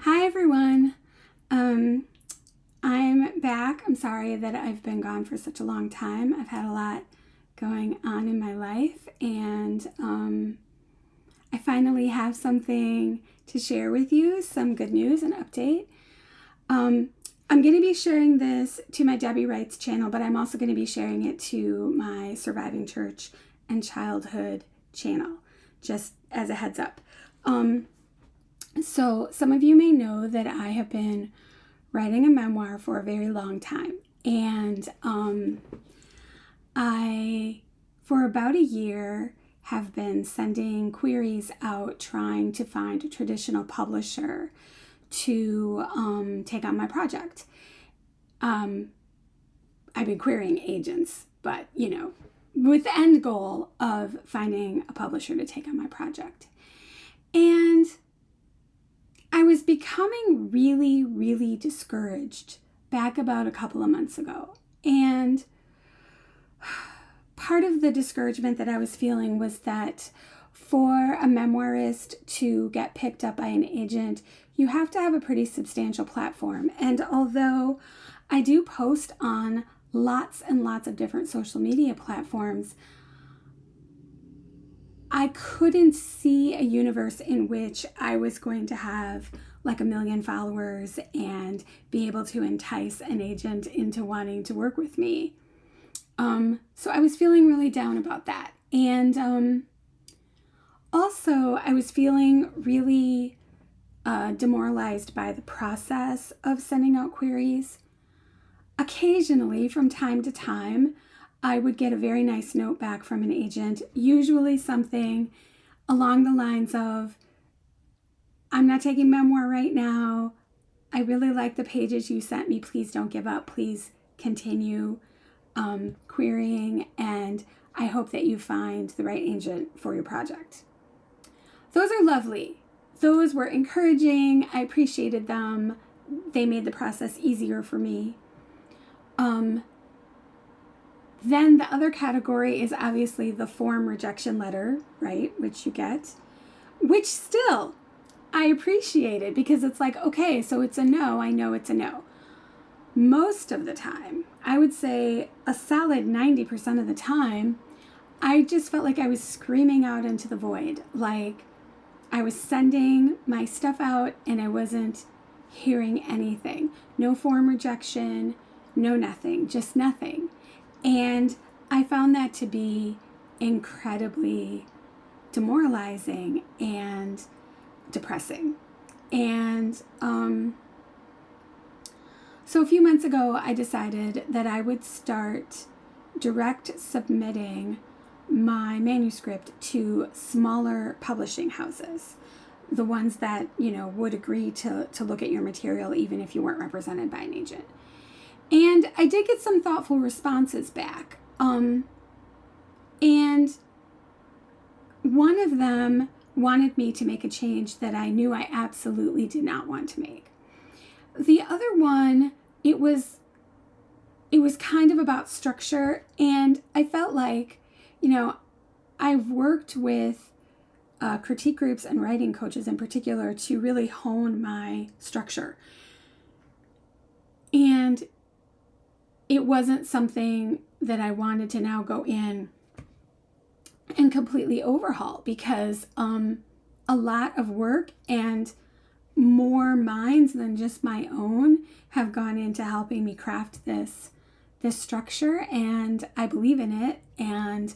Hi everyone. I'm back. I'm sorry that I've been gone for such a long time. I've had a lot going on in my life, and I finally have something to share with you, some good news and update. I'm going to be sharing this to my Debbie Wrights channel, but I'm also going to be sharing it to my Surviving Church and Childhood channel, just as a heads up. So some of you may know that I have been writing a memoir for a very long time. And I, for about a year, have been sending queries out trying to find a traditional publisher to take on my project. I've been querying agents, but, with the end goal of finding a publisher to take on my project. And I was becoming really, really discouraged back about a couple of months ago. And part of the discouragement that I was feeling was that for a memoirist to get picked up by an agent, you have to have a pretty substantial platform. And although I do post on lots and lots of different social media platforms, I couldn't see a universe in which I was going to have like 1 million followers and be able to entice an agent into wanting to work with me. So I was feeling really down about that. And also I was feeling really demoralized by the process of sending out queries. Occasionally, from time to time, I would get a very nice note back from an agent, usually something along the lines of, I'm not taking memoir right now. I really like the pages you sent me. Please don't give up. Please continue querying, and I hope that you find the right agent for your project. Those are lovely. Those were encouraging. I appreciated them. They made the process easier for me. Then the other category is obviously the form rejection letter, right, which you get, which still I appreciated because it's like, okay, so it's a no. I know it's a no. Most of the time, I would say a solid 90% of the time, I just felt like I was screaming out into the void. Like I was sending my stuff out and I wasn't hearing anything. No form rejection, no nothing, just nothing. And I found that to be incredibly demoralizing and depressing. And so a few months ago, I decided that I would start direct submitting my manuscript to smaller publishing houses, the ones that, would agree to look at your material even if you weren't represented by an agent. And I did get some thoughtful responses back. And one of them wanted me to make a change that I knew I absolutely did not want to make. The other one, it was kind of about structure, and I felt like, I've worked with critique groups and writing coaches in particular to really hone my structure. And it wasn't something that I wanted to now go in and completely overhaul because a lot of work and more minds than just my own have gone into helping me craft this structure, and I believe in it, and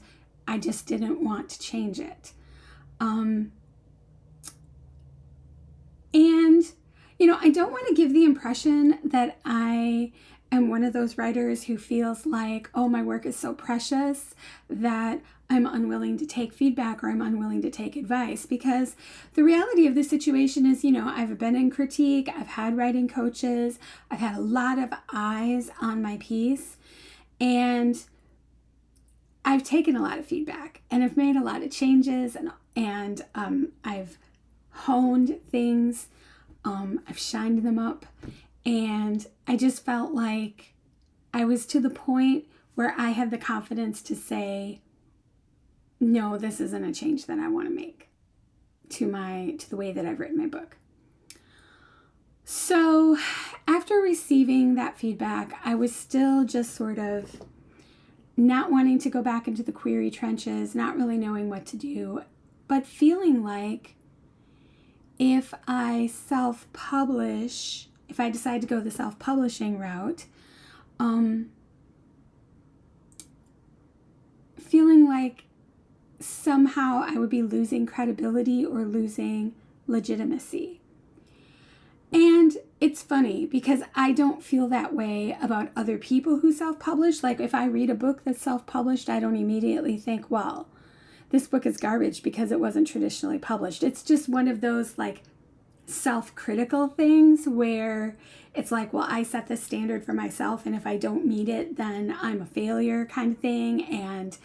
I just didn't want to change it. And I don't want to give the impression that I am one of those writers who feels like, oh, my work is so precious that I'm unwilling to take feedback or I'm unwilling to take advice, because the reality of the situation is, I've been in critique, I've had writing coaches, I've had a lot of eyes on my piece, and I've taken a lot of feedback and I've made a lot of changes, and I've honed things, I've shined them up, and I just felt like I was to the point where I had the confidence to say, no, this isn't a change that I want to make to the way that I've written my book. So after receiving that feedback, I was still just sort of not wanting to go back into the query trenches, not really knowing what to do, but feeling like if I self-publish, if I decide to go the self-publishing route, feeling like somehow I would be losing credibility or losing legitimacy. And it's funny because I don't feel that way about other people who self-publish. Like if I read a book that's self-published, I don't immediately think, well, this book is garbage because it wasn't traditionally published. It's just one of those like self-critical things where it's like, well, I set the standard for myself, and if I don't meet it, then I'm a failure kind of thing. And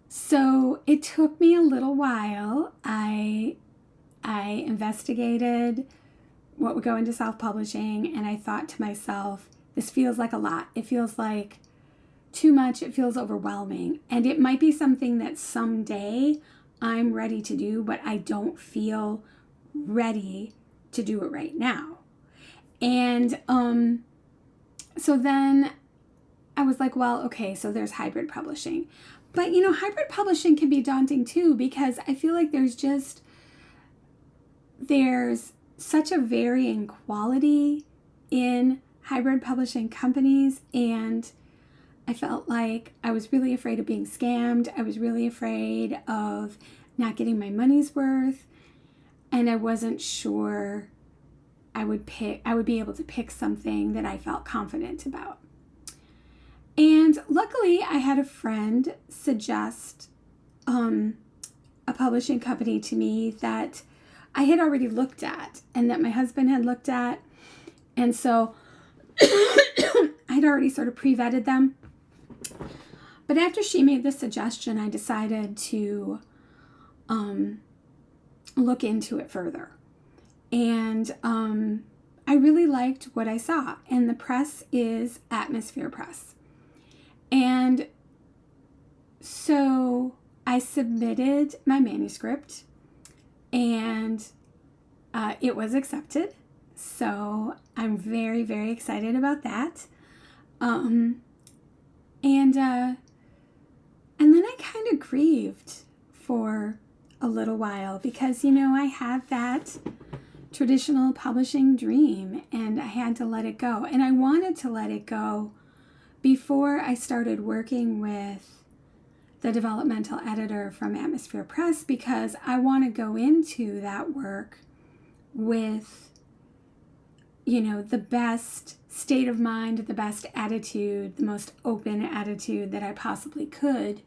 so it took me a little while. I investigated what would go into self-publishing, and I thought to myself, this feels like a lot. It feels like too much. It feels overwhelming. And it might be something that someday I'm ready to do, but I don't feel ready to do it right now. And so then I was like, well, okay, so there's hybrid publishing. But, hybrid publishing can be daunting too, because I feel like there's such a varying quality in hybrid publishing companies, and I felt like I was really afraid of being scammed. I was really afraid of not getting my money's worth, and I wasn't sure I would be able to pick something that I felt confident about. And luckily, I had a friend suggest a publishing company to me that I had already looked at and that my husband had looked at. And so I'd already sort of pre-vetted them. But after she made this suggestion, I decided to look into it further. And I really liked what I saw. And the press is Atmosphere Press. And so I submitted my manuscript, and it was accepted. So I'm very, very excited about that. And then I kind of grieved for a little while because, I had that traditional publishing dream and I had to let it go. And I wanted to let it go before I started working with the developmental editor from Atmosphere Press, because I want to go into that work with, the best state of mind, the best attitude, the most open attitude that I possibly could.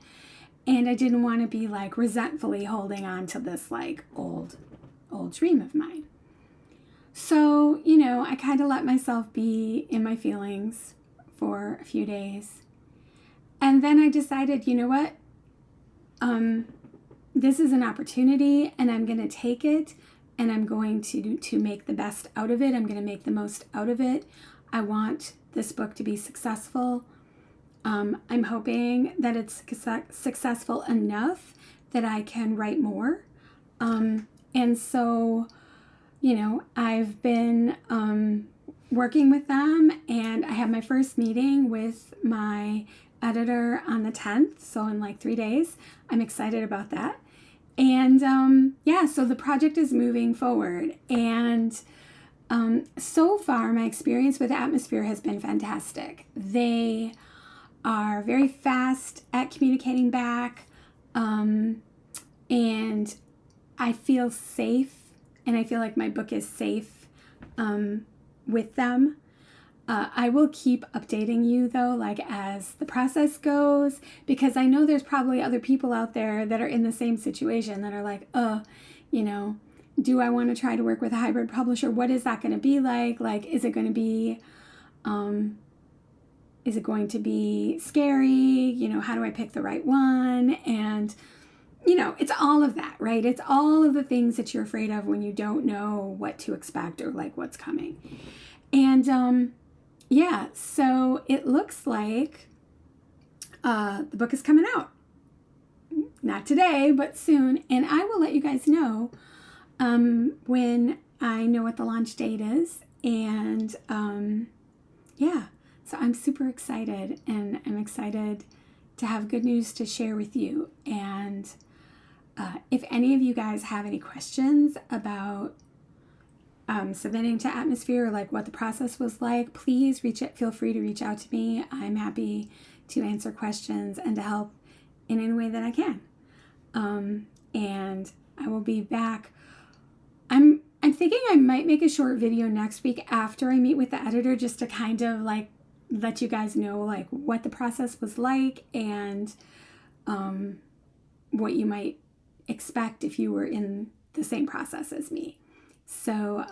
And I didn't want to be like resentfully holding on to this like old dream of mine. So, I kind of let myself be in my feelings for a few days. And then I decided, you know what? This is an opportunity and I'm going to take it and I'm going to make the best out of it. I'm going to make the most out of it. I want this book to be successful. I'm hoping that it's successful enough that I can write more. And so, I've been working with them, and I have my first meeting with my editor on the 10th, so in like 3 days. I'm excited about that. And so the project is moving forward. And so far, my experience with Atmosphere has been fantastic. They are very fast at communicating back, and I feel safe, and I feel like my book is safe with them. I will keep updating you though, like as the process goes, because I know there's probably other people out there that are in the same situation that are like, do I want to try to work with a hybrid publisher? What is that going to be like? Like, is it going to be scary? How do I pick the right one? And, it's all of that, right? It's all of the things that you're afraid of when you don't know what to expect or like what's coming. And, so it looks like the book is coming out. Not today, but soon. And I will let you guys know when I know what the launch date is. And yeah, so I'm super excited, and I'm excited to have good news to share with you. And if any of you guys have any questions about submitting to Atmosphere, or like what the process was like, please feel free to reach out to me. I'm happy to answer questions and to help in any way that I can. And I will be back. I'm thinking I might make a short video next week after I meet with the editor, just to kind of like let you guys know like what the process was like, and what you might expect if you were in the same process as me. So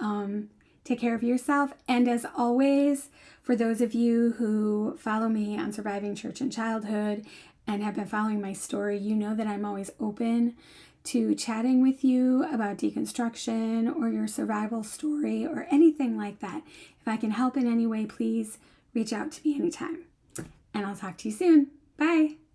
take care of yourself. And as always, for those of you who follow me on Surviving Church and Childhood and have been following my story, you know that I'm always open to chatting with you about deconstruction or your survival story or anything like that. If I can help in any way, please reach out to me anytime. And I'll talk to you soon. Bye.